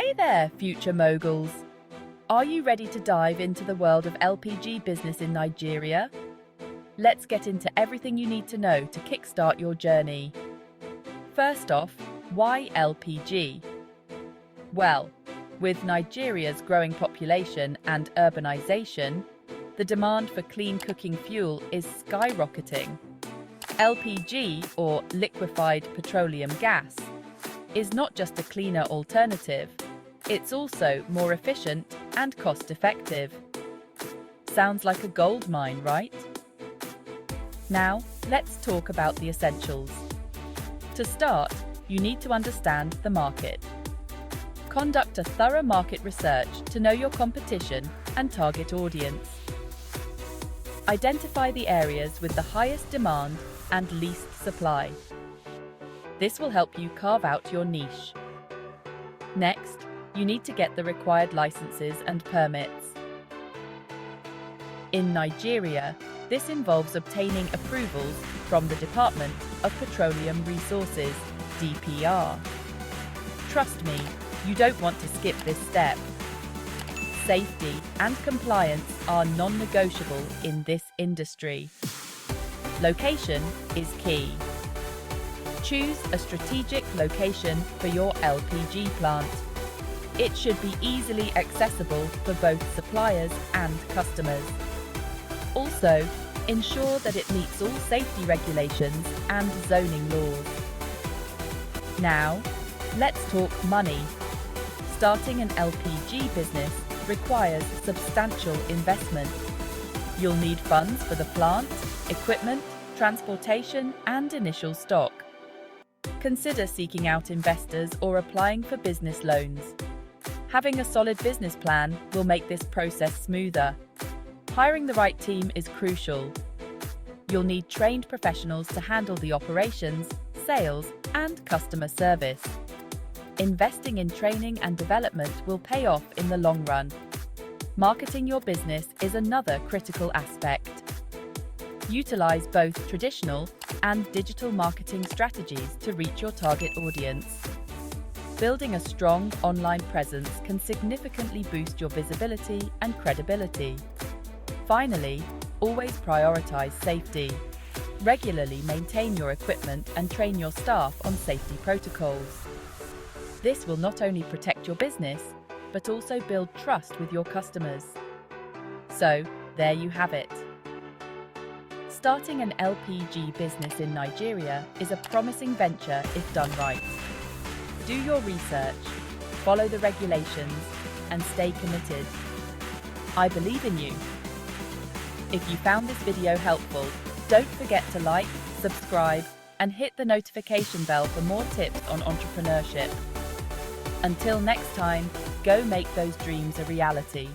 Hey there, future moguls! Are you ready to dive into the world of LPG business in Nigeria? Let's get into everything you need to know to kickstart your journey. First off, why LPG? Well, with Nigeria's growing population and urbanization, the demand for clean cooking fuel is skyrocketing. LPG, or liquefied petroleum gas, is not just a cleaner alternative, it's also more efficient and cost-effective. Sounds like a gold mine, right? Now, let's talk about the essentials. To start, you need to understand the market. Conduct a thorough market research to know your competition and target audience. Identify the areas with the highest demand and least supply. This will help you carve out your niche. Next, you need to get the required licenses and permits. In Nigeria, this involves obtaining approvals from the Department of Petroleum Resources, DPR. Trust me, you don't want to skip this step. Safety and compliance are non-negotiable in this industry. Location is key. Choose a strategic location for your LPG plant. It should be easily accessible for both suppliers and customers. Also, ensure that it meets all safety regulations and zoning laws. Now, let's talk money. Starting an LPG business requires substantial investment. You'll need funds for the plant, equipment, transportation, and initial stock. Consider seeking out investors or applying for business loans. Having a solid business plan will make this process smoother. Hiring the right team is crucial. You'll need trained professionals to handle the operations, sales, and customer service. Investing in training and development will pay off in the long run. Marketing your business is another critical aspect. Utilize both traditional and digital marketing strategies to reach your target audience. Building a strong online presence can significantly boost your visibility and credibility. Finally, always prioritize safety. Regularly maintain your equipment and train your staff on safety protocols. This will not only protect your business, but also build trust with your customers. So, there you have it. Starting an LPG business in Nigeria is a promising venture if done right. Do your research, follow the regulations, and stay committed. I believe in you. If you found this video helpful, don't forget to like, subscribe, and hit the notification bell for more tips on entrepreneurship. Until next time, go make those dreams a reality.